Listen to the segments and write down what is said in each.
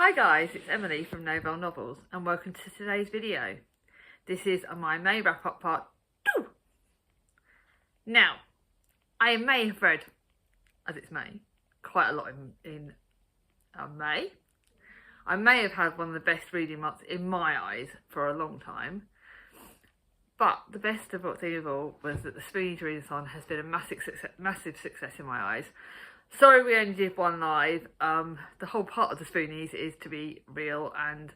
Hi guys, it's Emily from Novel Novels and welcome to today's video. This is my May wrap-up part 2. Now, I may have read, as it's May, quite a lot in May. I may have had one of the best reading months in my eyes for a long time. But the best of all was that the Spoonies Readathon has been a massive success in my eyes. Sorry we only did one live. The whole part of the Spoonies is to be real and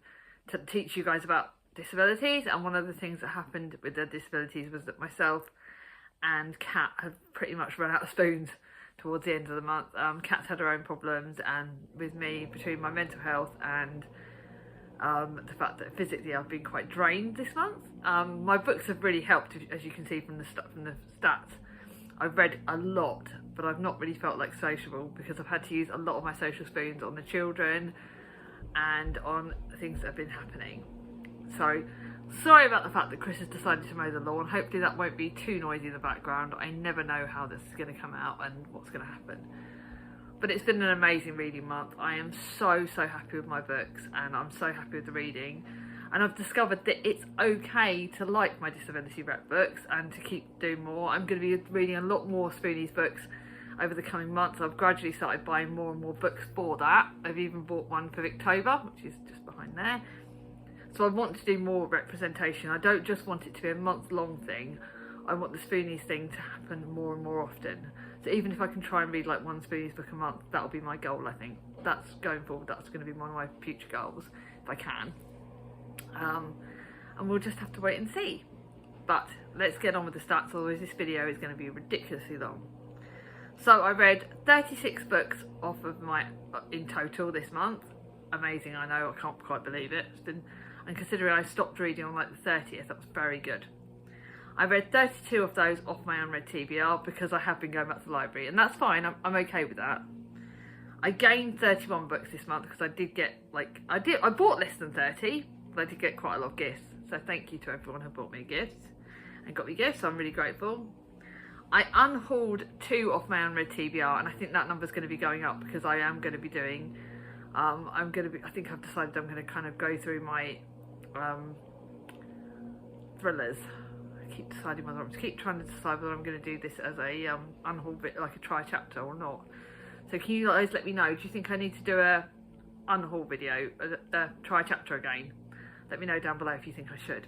to teach you guys about disabilities, and one of the things that happened with the disabilities was that myself and Kat have pretty much run out of spoons towards the end of the month. Kat's had her own problems, and with me, between my mental health and the fact that physically I've been quite drained this month. My books have really helped, as you can see from the stats. I've read a lot, but I've not really felt like sociable because I've had to use a lot of my social spoons on the children and on things that have been happening. So, sorry about the fact that Chris has decided to mow the lawn. Hopefully that won't be too noisy in the background. I never know how this is going to come out and what's going to happen. But it's been an amazing reading month. I am so happy with my books, and I'm so happy with the reading. And I've discovered that it's okay to like my disability rep books and to keep doing more. I'm going to be reading a lot more Spoonies books over the coming months. I've gradually started buying more and more books for that. I've even bought one for October, which is just behind there. So I want to do more representation. I don't just want it to be a month-long thing. I want the Spoonies thing to happen more and more often. So even if I can try and read like one Spoonies book a month, that'll be my goal, I think. That's going forward, that's going to be one of my future goals, if I can. And we'll just have to wait and see. But let's get on with the stats, otherwise this video is going to be ridiculously long. So I read 36 books off of in total this month. Amazing, I know, I can't quite believe it. And considering I stopped reading on like the 30th, that was very good. I read 32 of those off my unread TBR because I have been going back to the library, and that's fine, I'm okay with that. I gained 31 books this month because I did get, I bought less than 30, but I did get quite a lot of gifts. So thank you to everyone who bought me gifts and got me gifts, I'm really grateful. I unhauled 2 off my unread TBR, and I think that number's going to be going up because I am going to be doing, I think I've decided I'm going to kind of go through my thrillers. Keep deciding whether I'm trying to decide whether I'm going to do this as a unhaul bit, like a try chapter or not. So can you guys let me know? Do you think I need to do a unhaul video, a try chapter again? Let me know down below if you think I should.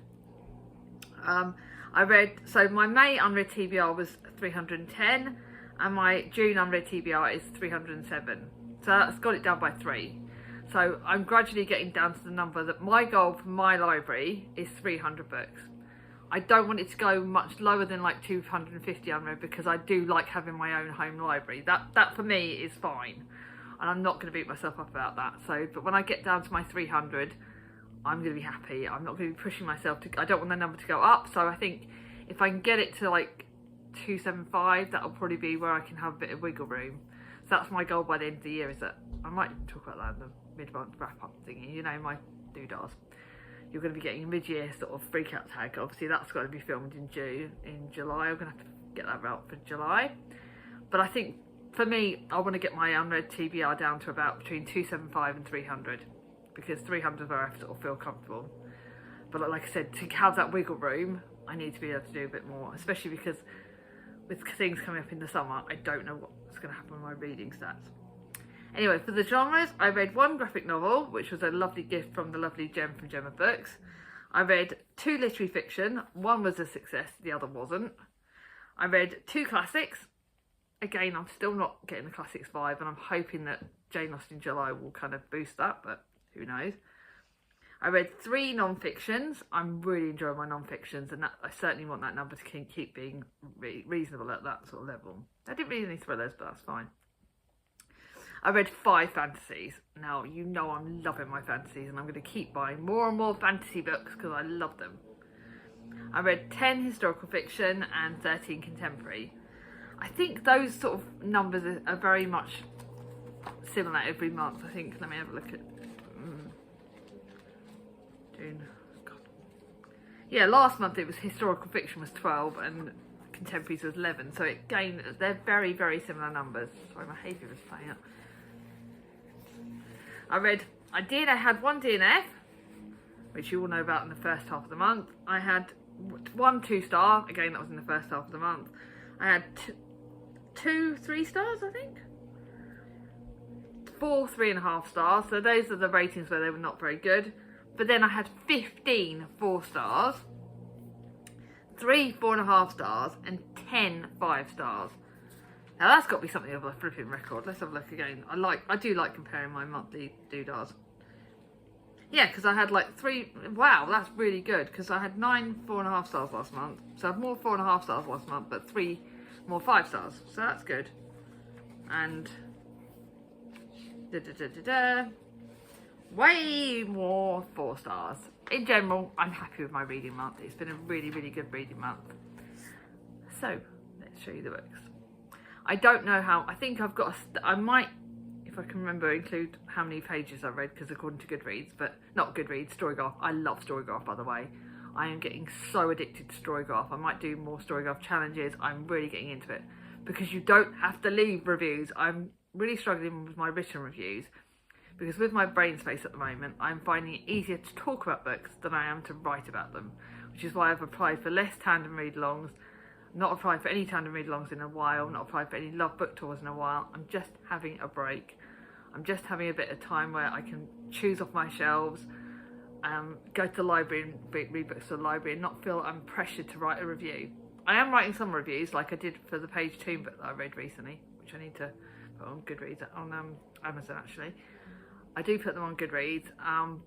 So my May unread TBR was 310, and my June unread TBR is 307. So that's got it down by 3. So I'm gradually getting down to the number that my goal for my library is 300 books. I don't want it to go much lower than like 250 unread because I do like having my own home library. That for me is fine, and I'm not going to beat myself up about that. So, but when I get down to my 300, I'm going to be happy. I'm not going to be pushing myself to. I don't want the number to go up. So I think if I can get it to like 275, that'll probably be where I can have a bit of wiggle room. So that's my goal by the end of the year. Is that I might talk about that in the mid-month wrap-up thingy. You know, my doodahs. You're going to be getting a mid-year sort of freak-out tag. Obviously, that's got to be filmed in July. I'm going to have to get that out for July. But I think, for me, I want to get my unread TBR down to about between 275 and 300. Because 300 is where I sort of feel comfortable. But like I said, to have that wiggle room, I need to be able to do a bit more. Especially because with things coming up in the summer, I don't know what's going to happen with my reading stats. Anyway, for the genres, I read 1 graphic novel, which was a lovely gift from the lovely Jem from Gemma Books. I read 2 literary fiction. 1 was a success, the other wasn't. I read 2 classics. Again, I'm still not getting the classics vibe, and I'm hoping that Jane Lost in July will kind of boost that, but who knows. I read 3 non-fictions. I'm really enjoying my non-fictions, and I certainly want that number to keep being reasonable at that sort of level. I didn't read any thrillers, but that's fine. I read 5 fantasies. Now, you know I'm loving my fantasies, and I'm going to keep buying more and more fantasy books because I love them. I read 10 historical fiction and 13 contemporary. I think those sort of numbers are very much similar every month. I think, let me have a look at June. God. Yeah, last month it was historical fiction was 12 and contemporaries was 11. So it gained, they're very similar numbers. Sorry, my hay fever is playing up. I read I had one DNF, which you all know about in the first half of the month. I had one 2-star, again that was in the first half of the month. I had two 3-stars, I think. 4 3.5 stars, so those are the ratings where they were not very good. But then I had 15 4-stars, 3 4.5 stars, and 10 5-stars. Now that's got to be something of a flipping record. Let's have a look again. I do like comparing my monthly doodads. Yeah, because I had like 3. Wow, that's really good. Because I had 9 4.5 stars last month, so I had more 4.5 stars last month, but 3 more 5 stars. So that's good. And way more 4 stars. In general, I'm happy with my reading month. It's been a really, really good reading month. So let's show you the books. I don't know how. I think I've got. I might, if I can remember, include how many pages I read, because according to Goodreads, but not Goodreads, Storygraph. I love Storygraph, by the way. I am getting so addicted to Storygraph. I might do more Storygraph challenges. I'm really getting into it because you don't have to leave reviews. I'm really struggling with my written reviews because with my brain space at the moment, I'm finding it easier to talk about books than I am to write about them, which is why I've applied for less tandem read-alongs. Not applied for any tandem read-alongs in a while, not applied for any love book tours in a while. I'm just having a break. I'm just having a bit of time where I can choose off my shelves, go to the library and read books to the library and not feel I'm pressured to write a review. I am writing some reviews like I did for the Page 2 book that I read recently, which I need to put on Goodreads, on Amazon actually. I do put them on Goodreads,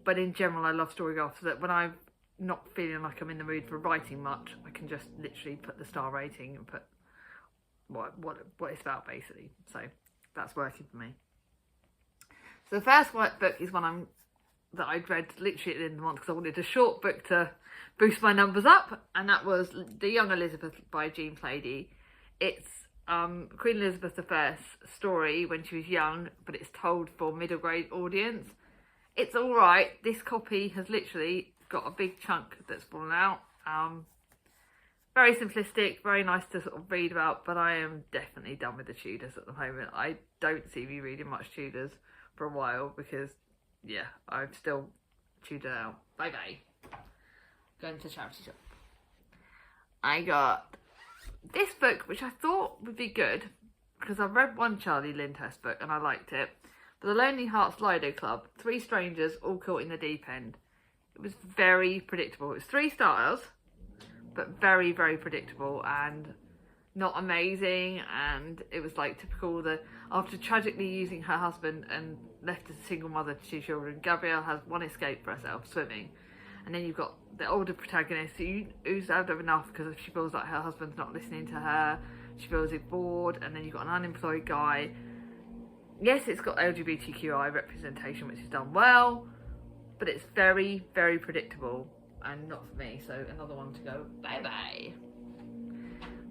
but in general I love Storygraph, so that when I'm not feeling like I'm in the mood for writing much, I can just literally put the star rating and put what it's about basically. So that's working for me. So the first book is one that I'd read literally at the end of the month because I wanted a short book to boost my numbers up, and that was The Young Elizabeth by Jean Plaidy. It's Queen Elizabeth I's story when she was young, but it's told for middle grade audience. It's alright. This copy has literally got a big chunk that's fallen out. Very simplistic, very nice to sort of read about, but I am definitely done with the Tudors at the moment. I don't see me reading much Tudors for a while because, yeah, I'm still Tudor out. Bye bye. Going to charity shop. I got this book, which I thought would be good because I've read one Charlie Lyndhurst book and I liked it. But The Lonely Hearts Lido Club, 3 strangers all caught in the deep end. It was very predictable. It was 3 stars, but very, very predictable and not amazing. And it was like typical after tragically using her husband and left as a single mother to 2 children, Gabrielle has one escape for herself, swimming. And then you've got the older protagonist who's had enough because she feels like her husband's not listening to her. She feels bored. And then you've got an unemployed guy. Yes, it's got LGBTQI representation, which is done well, but it's very, very predictable and not for me. So another one to go bye-bye.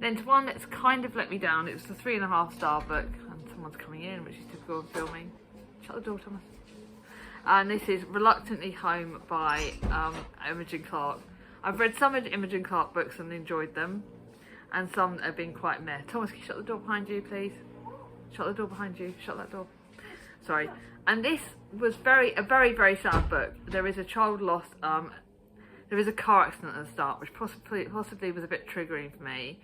Then to one that's kind of let me down. It was the 3.5 star book, and someone's coming in, which is typical of filming. Shut the door, Thomas. And this is Reluctantly Home by Imogen Clark. I've read some of Imogen Clark books and enjoyed them, and some have been quite meh. Thomas, can you shut the door behind you, please? Shut the door behind you. Shut that door. Sorry. And this was a very, very sad book. There is a child lost. There is a car accident at the start, which possibly was a bit triggering for me,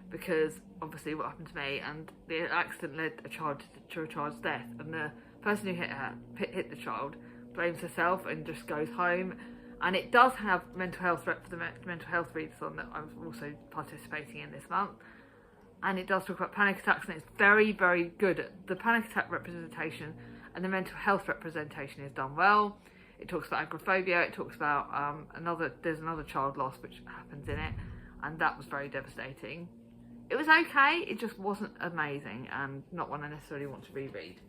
because obviously what happened to me, and the accident led a child to a child's death, and the person who hit the child blames herself and just goes home. And it does have mental health rep for the mental health readathon that I'm also participating in this month. And it does talk about panic attacks, and it's very, very good. The panic attack representation and the mental health representation is done well. It talks about agoraphobia. It talks about there's another child loss which happens in it, and that was very devastating. It was okay. It just wasn't amazing, and not one I necessarily want to reread.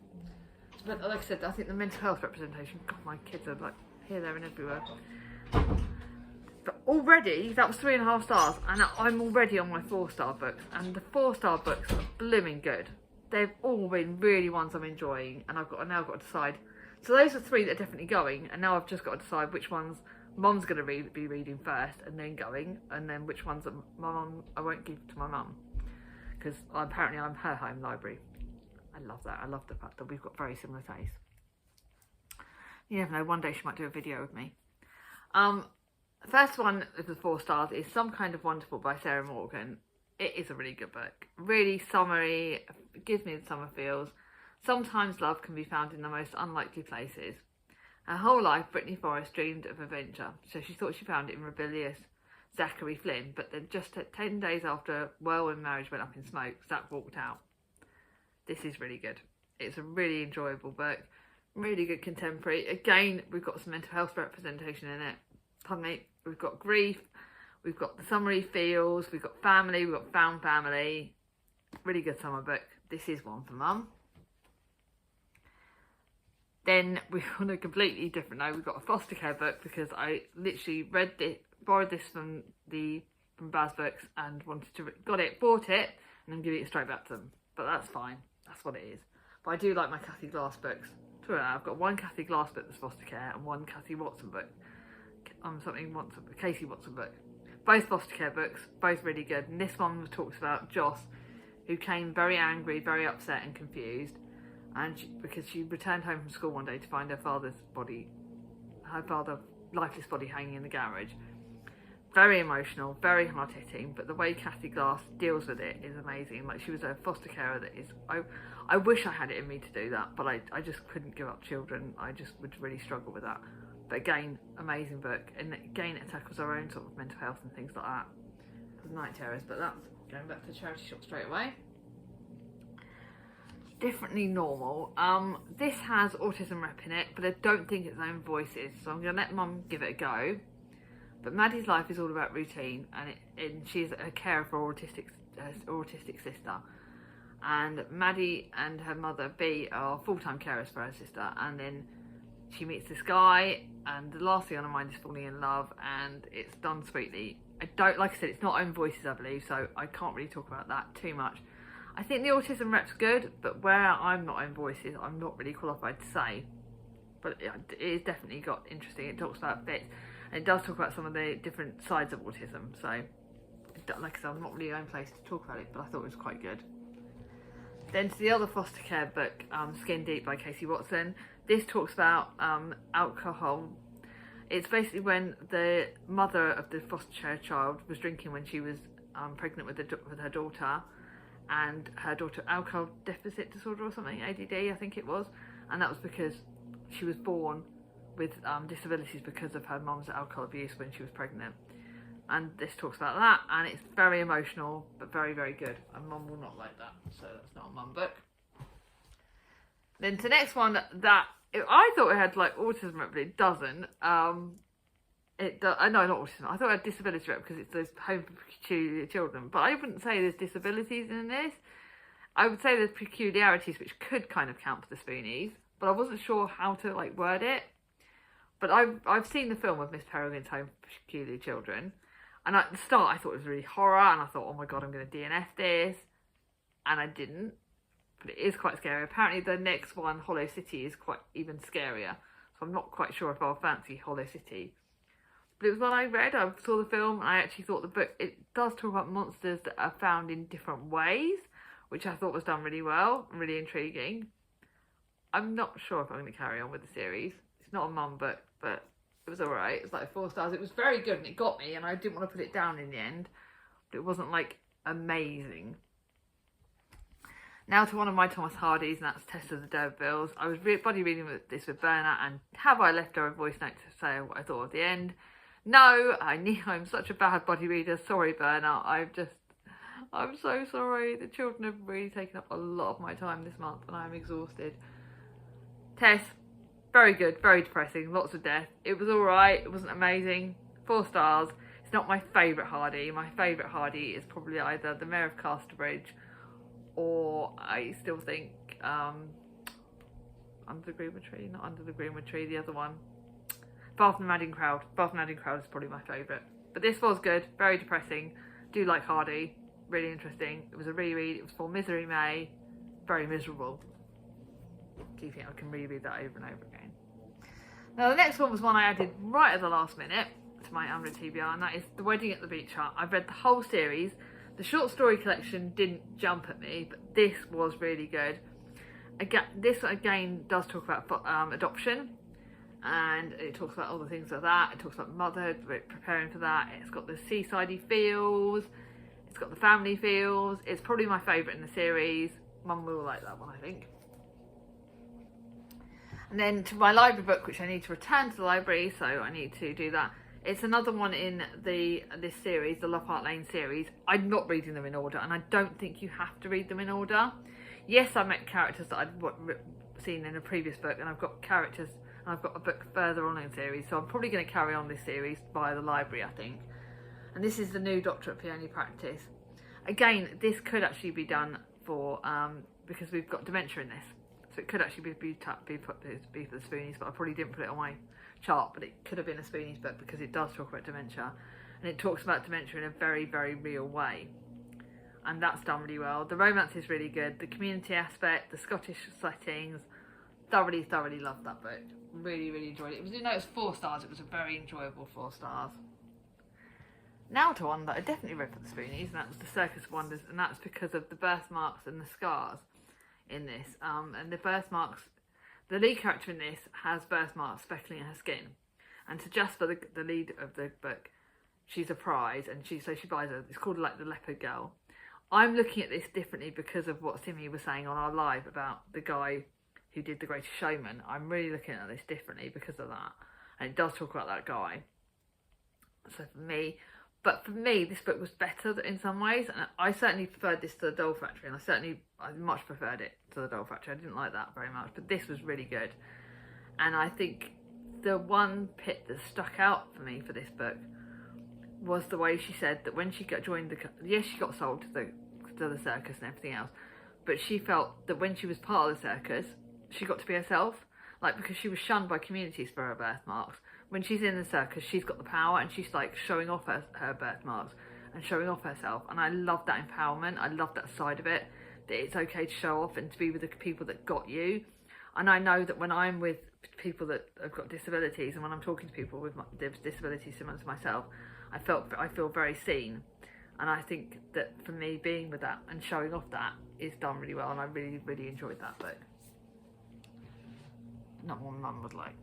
But like I said, I think the mental health representation. God, my kids are like here, there, and everywhere. But already, that was 3.5 stars, and I'm already on my 4-star books, and the 4-star books are blooming good. They've all been really ones I'm enjoying, and I've now got to decide. So those are 3 that are definitely going, and now I've just got to decide which ones Mum's going to be reading first, and then going, and then which ones that I won't give to my mum, because apparently I'm her home library. I love that. I love the fact that we've got very similar tastes. You never know, one day she might do a video with me. The first one of the 4 stars is Some Kind of Wonderful by Sarah Morgan. It is a really good book. Really summery, gives me the summer feels. Sometimes love can be found in the most unlikely places. Her whole life, Brittany Forrest dreamed of adventure, so she thought she found it in rebellious Zachary Flynn, but then just 10 days after whirlwind marriage went up in smoke, Zach walked out. This is really good. It's a really enjoyable book. Really good contemporary. Again, we've got some mental health representation in it. Pardon me. We've got grief. We've got the summery feels. We've got family. We've got found family. Really good summer book. This is one for Mum. Then we're on a completely different note. We've got a foster care book because I literally borrowed this from Baz Books and got it, bought it, and then give it straight back to them. But that's fine. That's what it is. But I do like my Kathy Glass books. So I've got one Kathy Glass book that's foster care and one Kathy Watson book. Casey Watson book. Both foster care books, both really good. And this one talks about Joss, who came very angry, very upset and confused, because she returned home from school one day to find her father's lifeless body hanging in the garage. Very emotional, very hard hitting, but the way Kathy Glass deals with it is amazing. Like, she was a foster carer that is, I wish I had it in me to do that, but I just couldn't give up children. I just would really struggle with that. But again, amazing book, and again it tackles our own sort of mental health and things like that. Night terrors, but that's going back to the charity shop straight away. Differently Normal. This has autism rep in it, but I don't think it's own voices, so I'm going to let Mum give it a go. But Maddie's life is all about routine, and she's a carer for her autistic sister. And Maddie and her mother B are full-time carers for her sister, and then she meets this guy, and the last thing on her mind is falling in love, and it's done sweetly. Like I said, it's not own voices, I believe, so I can't really talk about that too much. I think the autism rep's good, but where I'm not own voices, I'm not really qualified to say. But it is definitely got interesting. It talks about bits, and it does talk about some of the different sides of autism. So, like I said, I'm not really own place to talk about it, but I thought it was quite good. Then to the other foster care book, Skin Deep by Casey Watson. This talks about alcohol. It's basically when the mother of the foster care child was drinking when she was pregnant with her daughter, and her daughter alcohol deficit disorder or something, ADD I think it was, and that was because she was born with disabilities because of her mum's alcohol abuse when she was pregnant. And this talks about that, and it's very emotional but very, very good, and Mum will not like that, so that's not a Mum book. Then the next one that I thought it had like autism rep, but it doesn't. No, not autism. I thought it had disability rep because it's those home for peculiar children. But I wouldn't say there's disabilities in this. I would say there's peculiarities which could kind of count for the Spoonies, but I wasn't sure how to like word it. But I've seen the film of Miss Peregrine's Home for Peculiar Children, and at the start I thought it was really horror, and I thought, oh my god, I'm going to DNF this, and I didn't. But it is quite scary. Apparently the next one, Hollow City, is quite even scarier. So I'm not quite sure if I'll fancy Hollow City. But it was one I read. I saw the film, and I actually thought the book, it does talk about monsters that are found in different ways, which I thought was done really well, really intriguing. I'm not sure if I'm going to carry on with the series. It's not a Mum book, but it was alright. It was like 4 stars. It was very good, and it got me, and I didn't want to put it down in the end. But it wasn't like amazing. Now to one of my Thomas Hardys, and that's Test of the D'Urbervilles. I was buddy reading this with Berna, and have I left her a voice note to say what I thought of the end? No, I'm such a bad buddy reader. Sorry, Berna. I'm so sorry. The children have really taken up a lot of my time this month, and I'm exhausted. Tess, very good, very depressing, lots of death. It was alright, it wasn't amazing. 4 stars. It's not my favourite Hardy. My favourite Hardy is probably either The Mayor of Casterbridge, or I still think Under the Greenwood Tree, not Under the Greenwood Tree, the other one. Bath and Madding Crowd. Bath and Madding Crowd is probably my favourite. But this was good, very depressing. Do like Hardy, really interesting. It was a reread, it was for Misery May, very miserable. Do you think I can reread that over and over again? Now the next one was one I added right at the last minute to my unread TBR, and that is The Wedding at the Beach Hut. I've read the whole series. The short story collection didn't jump at me, but this was really good. Again, this again does talk about adoption, and it talks about all the things like that. It talks about motherhood, preparing for that. It's got the seasidey feels, it's got the family feels. It's probably my favourite in the series. Mum will like that one, I think. And then to my library book, which I need to return to the library, so I need to do that. It's another one in this series, the Love Heart Lane series. I'm not reading them in order, and I don't think you have to read them in order. Yes, I met characters that I'd seen in a previous book, and I've got characters, and I've got a book further on in the series, so I'm probably going to carry on this series via the library, I think. And this is the new Doctor at Peony Practice. Again, this could actually be done for, because we've got dementia in this. So it could actually be for the Spoonies, but I probably didn't put it on my chart, but it could have been a Spoonies book because it does talk about dementia. And it talks about dementia in a very, very real way. And that's done really well. The romance is really good. The community aspect, the Scottish settings, thoroughly, thoroughly loved that book. Really, really enjoyed it. It was, it was 4 stars. It was a very enjoyable 4 stars. Now to one that I definitely read for the Spoonies, and that was the Circus Wonders, and that's because of the birthmarks and the scars in this. And the birthmarks, the lead character in this has birthmarks speckling her skin, and to just for the lead of the book, she's a prize, and she buys her. It's called like the Leopard Girl. I'm looking at this differently because of what Simi was saying on our live about the guy who did The Greatest Showman. I'm really looking at this differently because of that, and it does talk about that guy. So for me, this book was better in some ways, and I certainly preferred this to The Doll Factory, and I much preferred it to The Doll Factory. I didn't like that very much, but this was really good. And I think the one bit that stuck out for me for this book was the way she said that when she joined yes, she got sold to the circus and everything else, but she felt that when she was part of the circus, she got to be herself, like, because she was shunned by communities for her birthmarks. When she's in the circus, she's got the power, and she's like showing off her birthmarks and showing off herself. And I love that empowerment. I love that side of it, that it's okay to show off and to be with the people that got you. And I know that when I'm with people that have got disabilities, and when I'm talking to people with disabilities similar to myself, I feel very seen. And I think that for me, being with that and showing off that is done really well, and I really, really enjoyed that book. Not what Mum would like.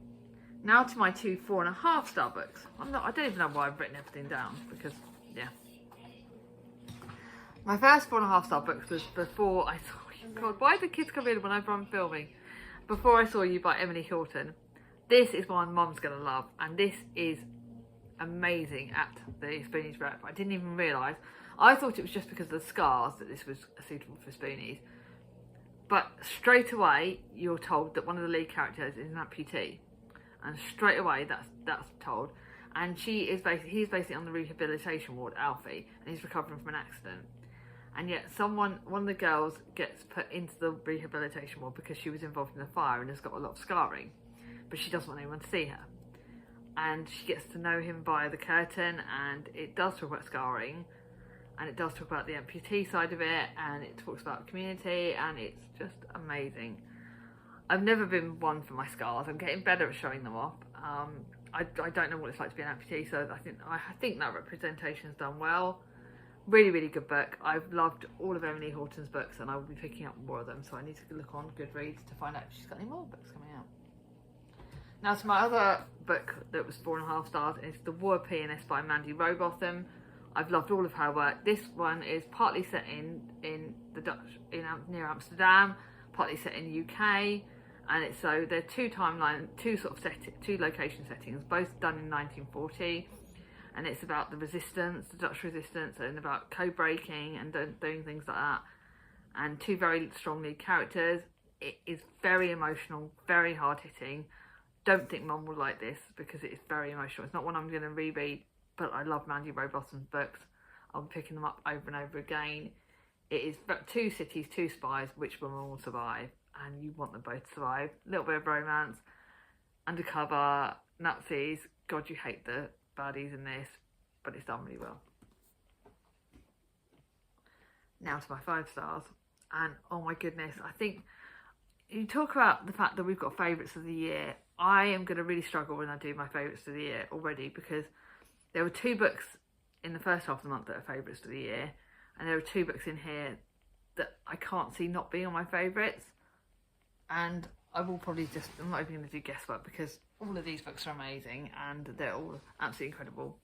Now to my 2 4.5 star books. I don't even know why I've written everything down, because, yeah. My first 4.5 star books was Before I Saw You. God, why do kids come in whenever I'm filming? Before I Saw You by Emily Horton. This is one Mum's going to love, and this is amazing at the Spoonies rep. I didn't even realise. I thought it was just because of the scars that this was suitable for Spoonies. But straight away, you're told that one of the lead characters is an amputee. And straight away that's told, and he's basically on the rehabilitation ward, Alfie, and he's recovering from an accident. And yet one of the girls gets put into the rehabilitation ward because she was involved in a fire and has got a lot of scarring, but she doesn't want anyone to see her. And she gets to know him via the curtain, and it does talk about scarring, and it does talk about the amputee side of it, and it talks about community, and it's just amazing. I've never been one for my scars. I'm getting better at showing them off. I don't know what it's like to be an amputee, so I think that representation's done well. Really, really good book. I've loved all of Emily Horton's books, and I will be picking up more of them, so I need to look on Goodreads to find out if she's got any more books coming out. Now to my other book that was 4.5 stars is The War Pianist by Mandy Robotham. I've loved all of her work. This one is partly set near Amsterdam, partly set in the UK. And so they're two location settings, both done in 1940, and it's about the resistance, the Dutch resistance, and about code-breaking and doing things like that, and 2 very strong lead characters. It is very emotional, very hard-hitting. Don't think Mum will like this because it is very emotional. It's not one I'm going to reread, but I love Mandy Robotham's books. I'll be picking them up over and over again. It is about 2 cities, 2 spies, which one will survive? And you want them both to survive. A little bit of romance, undercover, Nazis. God, you hate the baddies in this, but it's done really well. Now to my 5 stars, and oh my goodness, I think you talk about the fact that we've got favourites of the year. I am going to really struggle when I do my favourites of the year already, because there were 2 books in the first half of the month that are favourites of the year, and there are 2 books in here that I can't see not being on my favourites. And I will probably just, I'm not even going to do guesswork because all of these books are amazing and they're all absolutely incredible.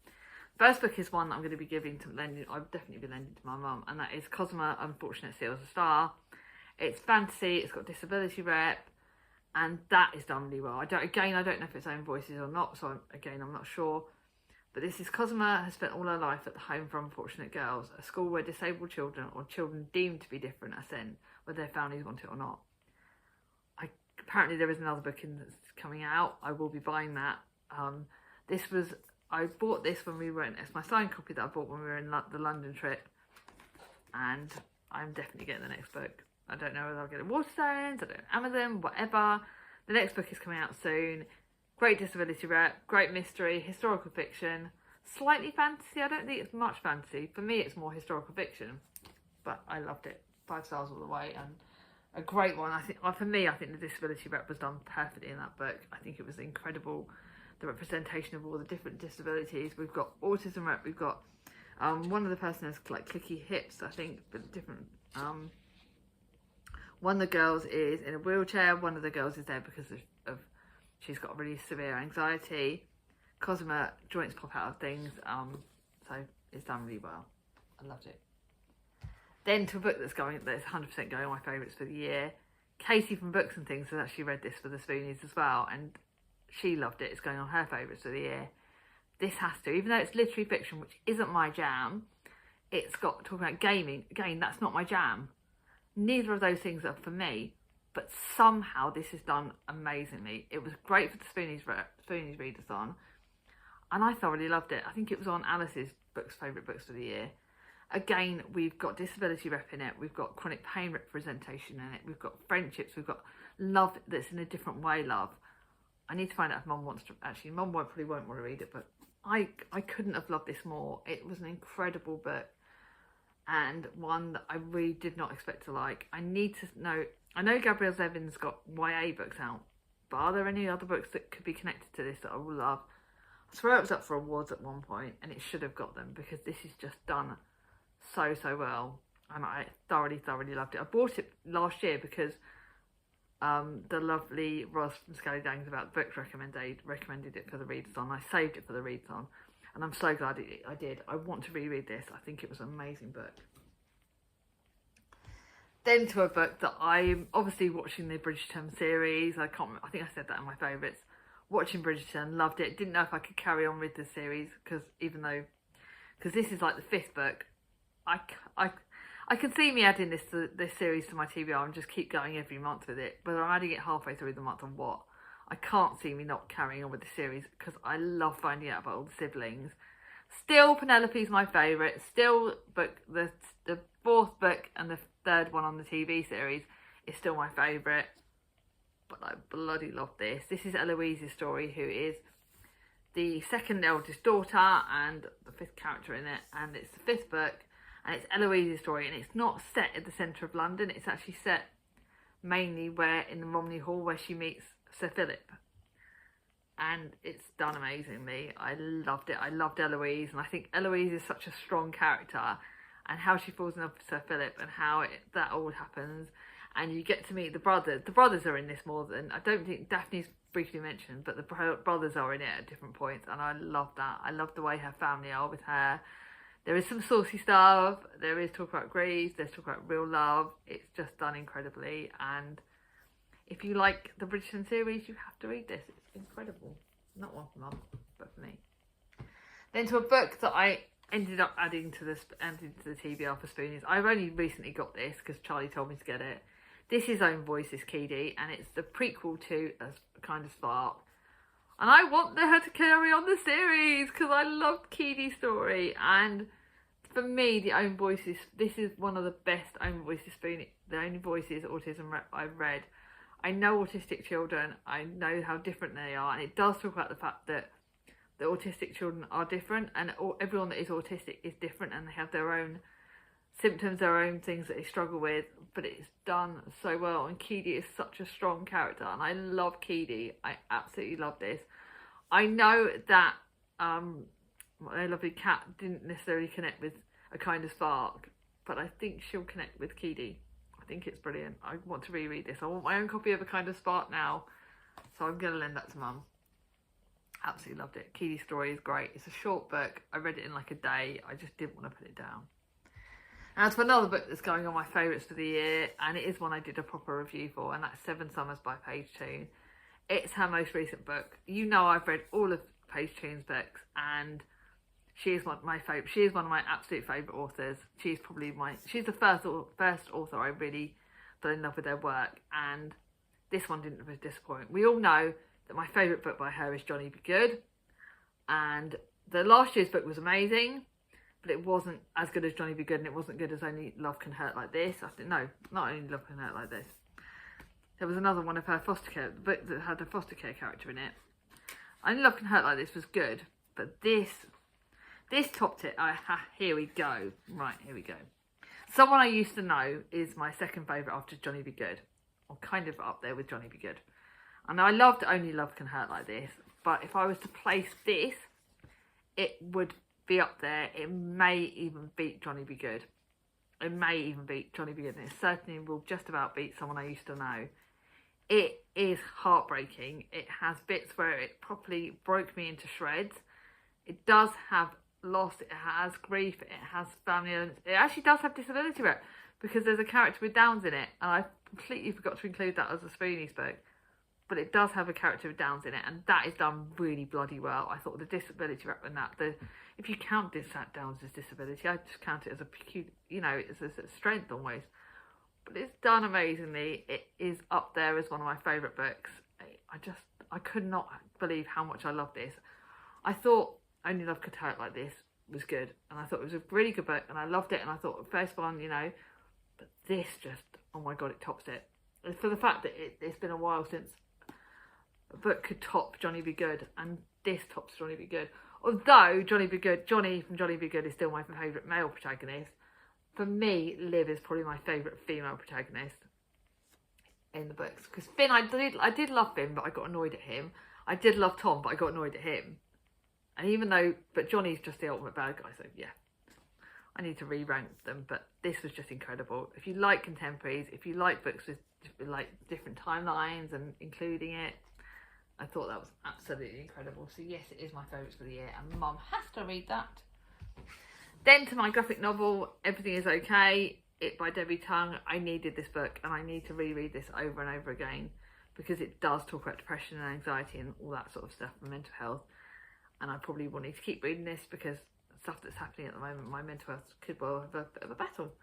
First book is one that I'm going to be giving to lending. I've definitely been lending to my mum, and that is Cosima Unfortunate Steals a Star. It's fantasy. It's got disability rep, and that is done really well. I don't know if it's own voices or not, so I'm not sure. But this is Cosima has spent all her life at the Home for Unfortunate Girls, a school where disabled children or children deemed to be different are sent, whether their families want it or not. Apparently there is another book that's coming out. I will be buying that. I bought this when we went. It's my signed copy that I bought when we were in the London trip, and I'm definitely getting the next book. I don't know whether I'll get it Waterstones, I don't know, Amazon, whatever. The next book is coming out soon. Great disability rep, great mystery, historical fiction, slightly fantasy. I don't think it's much fantasy. For me, it's more historical fiction, but I loved it. 5 stars all the way, and a great one. I think the disability rep was done perfectly in that book. I think it was incredible. The representation of all the different disabilities. We've got autism rep. We've got one of the person has like clicky hips, I think, but different. One of the girls is in a wheelchair. One of the girls is there because of she's got really severe anxiety. Cosima joints pop out of things. So it's done really well. I loved it. Then to a book that's 100% going on my favourites for the year. Katie from Books and Things has actually read this for the Spoonies as well, and she loved it. It's going on her favourites of the year. This has to, even though it's literary fiction, which isn't my jam, it's got talking about gaming. Again, that's not my jam. Neither of those things are for me, but somehow this is done amazingly. It was great for the Spoonies Readathon, and I thoroughly loved it. I think it was on Alice's favourite books for the year. Again, we've got disability rep in it, we've got chronic pain representation in it, we've got friendships, we've got love that's in a different way, love. I need to find out if Mum wants to, actually Mum probably won't want to read it, but I couldn't have loved this more. It was an incredible book, and one that I really did not expect to like. I know Gabrielle Zevin's got YA books out, but are there any other books that could be connected to this that I will love? I swear it was up for awards at one point, and it should have got them, because this is just done so well, and I thoroughly loved it. I bought it last year because the lovely Roz from Scally Dangs About Books recommended it for the readathon. I saved it for the readathon, and I'm so glad I did. I want to reread this. I think it was an amazing book. Then to a book that I'm obviously watching, the Bridgerton series. I think I said that in my favourites. Watching Bridgerton, loved it. Didn't know if I could carry on with the series, because this is like the 5th book. I can see me adding this series to my TBR and just keep going every month with it. Whether I'm adding it halfway through the month or what, I can't see me not carrying on with the series, because I love finding out about all the siblings. Still, Penelope's my favourite. Still, the 4th book and the 3rd one on the TV series is still my favourite. But I bloody love this. This is Eloise's story, who is the 2nd eldest daughter and the 5th character in it. And it's the 5th book. And it's Eloise's story, and it's not set at the centre of London. It's actually set mainly in the Romney Hall, where she meets Sir Philip. And it's done amazingly. I loved it. I loved Eloise, and I think Eloise is such a strong character, and how she falls in love with Sir Philip, and how that all happens. And you get to meet the brothers. The brothers are in this more than, I don't think Daphne's briefly mentioned, but the brothers are in it at different points, and I love that. I love the way her family are with her. There is some saucy stuff, there is talk about grief, there's talk about real love. It's just done incredibly, and if you like the Bridgerton series, you have to read this. It's incredible. Not one for Mum, but for me. Then to a book that I ended up adding to the TBR for Spoonies. I've only recently got this because Charlie told me to get it. This is Own Voices Keedy, and it's the prequel to A Kind of Spark. And I want her to carry on the series because I loved Keedy's story. And for me, the Own Voices, this is one of the best Own Voices the Own Voices autism rep I've read. I know autistic children. I know how different they are. And it does talk about the fact that the autistic children are different, and everyone that is autistic is different, and they have their own symptoms, their own things that they struggle with, but it's done so well. And Keedy is such a strong character, and I love Keedy. I absolutely love this. I know that my lovely cat didn't necessarily connect with A Kind of Spark, but I think she'll connect with Keedy. I I think it's brilliant. I want to reread this. I want my own copy of A Kind of Spark now, so I'm going to lend that to Mum. Absolutely loved it. Keely's story is great. It's a short book. I read it in like a day. I just didn't want to put it down. And as for another book that's going on my favourites for the year, and it is one I did a proper review for, and that's Seven Summers by Paige Toon. It's her most recent book. You know, I've read all of Paige Toon's books, and she is one of my favourite. She is one of my absolute favourite authors. She's the first author I really fell in love with their work, and this one didn't really disappoint. We all know that my favourite book by her is Johnny Be Good, and the last year's book was amazing, but it wasn't as good as Johnny Be Good, and it wasn't good as Only Love Can Hurt Like This. No, not Only Love Can Hurt Like This. There was another one of her foster care, the book that had a foster care character in it. Only Love Can Hurt Like This was good, but this topped it. Here we go. Right, here we go. Someone I Used to Know is my second favourite after Johnny Be Good. Or kind of up there with Johnny Be Good. And I loved Only Love Can Hurt Like This, but if I was to place this, it would be up there. It may even beat Johnny Be Good. It may even beat Johnny Be Good, and it certainly will just about beat Someone I Used to Know. It is heartbreaking. It has bits where it properly broke me into shreds. It does have loss, it has grief, it has family elements. It actually does have disability rep, because there's a character with Downs in it, and I completely forgot to include that as a Spoonies book. But it does have a character with Downs in it, and that is done really bloody well. I thought the disability rep in that, if you count Downs as disability, I just count it as as a strength almost. But it's done amazingly. It is up there as one of my favourite books. I could not believe how much I love this. I thought Only Love Could Hurt Like This was good, and I thought it was a really good book, and I loved it, and I thought the first one, but this just, oh my god, it tops it. And for the fact that it's been a while since a book could top Johnny Be Good, and this tops Johnny Be Good. Although Johnny from Johnny Be Good is still my favourite male protagonist, for me, Liv is probably my favourite female protagonist in the books. Because Finn, I did love Finn, but I got annoyed at him. I did love Tom, but I got annoyed at him. And but Johnny's just the ultimate bad guy, so yeah. I need to re-rank them, but this was just incredible. If you like contemporaries, if you like books with like different timelines and including it, I thought that was absolutely incredible. So yes, it is my favourites for the year, and Mum has to read that. Then to my graphic novel, Everything Is Okay, it by Debbie Tung. I needed this book, and I need to reread this over and over again, because it does talk about depression and anxiety and all that sort of stuff and mental health. And I probably will need to keep reading this, because stuff that's happening at the moment, my mental health could well have a bit of a battle.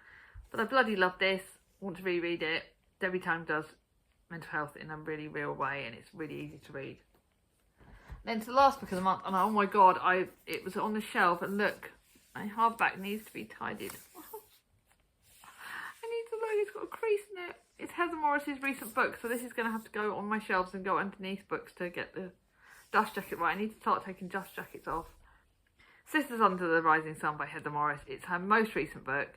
But I bloody love this. Want to reread it. Debbie Tung does mental health in a really real way, and it's really easy to read. Then to the last book of the month, and oh my god, it was on the shelf, and look, my hardback needs to be tidied. I need to look, it's got a crease in it. It's Heather Morris's recent book, so this is going to have to go on my shelves and go underneath books to get the dust jacket right. I need to start taking dust jackets off. Sisters Under the Rising Sun by Heather Morris. It's her most recent book.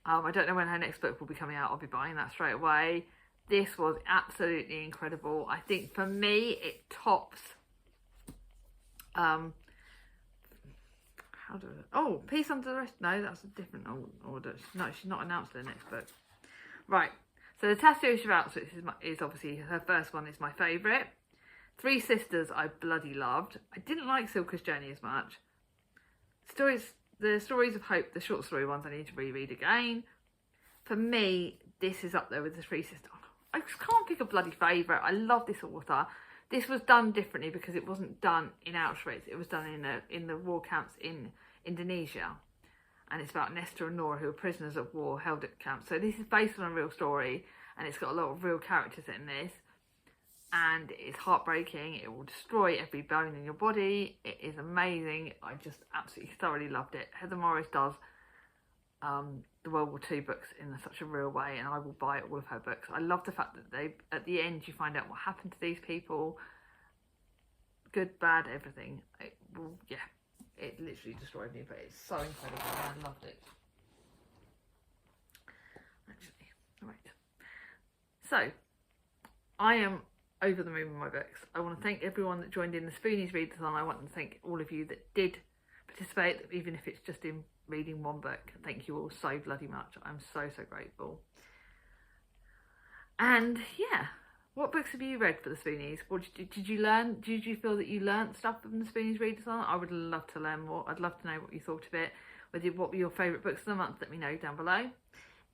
I don't know when her next book will be coming out. I'll be buying that straight away. This was absolutely incredible. I think for me it tops Peace Under the Rest. No, that's a different order. No, she's not announced her next book. Right. So the Tattoo of Auschwitz is obviously her first one. Is my favourite. Three Sisters I bloody loved. I didn't like Silka's Journey as much. The Stories of Hope, the short story ones, I need to reread again. For me, this is up there with the Three Sisters. I just can't pick a bloody favourite. I love this author. This was done differently because it wasn't done in Auschwitz. It was done in the war camps in Indonesia. And it's about Nestor and Nora, who are prisoners of war held at camps. So this is based on a real story, and it's got a lot of real characters in this. And it's heartbreaking. It will destroy every bone in your body. It is amazing. I just absolutely thoroughly loved it. Heather Morris does the World War II books in such a real way, and I will buy all of her books. I love the fact that at the end you find out what happened to these people. Good, bad, everything. It literally destroyed me, but it's so incredible. I loved it. Actually, right. So, I am over the moon with my books. I want to thank everyone that joined in the Spoonies Readathon. I want to thank all of you that did participate, even if it's just in reading one book. Thank you all so bloody much. I'm so grateful. And yeah, what books have you read for the Spoonies? What did you learn? Did you feel that you learnt stuff from the Spoonies Readathon? I would love to learn more. I'd love to know what you thought of it. What were your favourite books of the month? Let me know down below.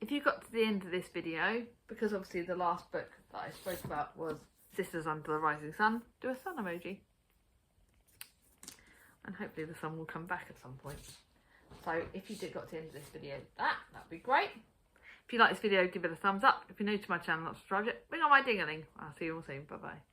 If you got to the end of this video, because obviously the last book that I spoke about was Sisters Under the Rising Sun, do a sun emoji. And hopefully the sun will come back at some point. So if you got to the end of this video, that'd be great. If you like this video, give it a thumbs up. If you're new to my channel, not subscribed yet, ring on my ding-a-ling. I'll see you all soon. Bye bye.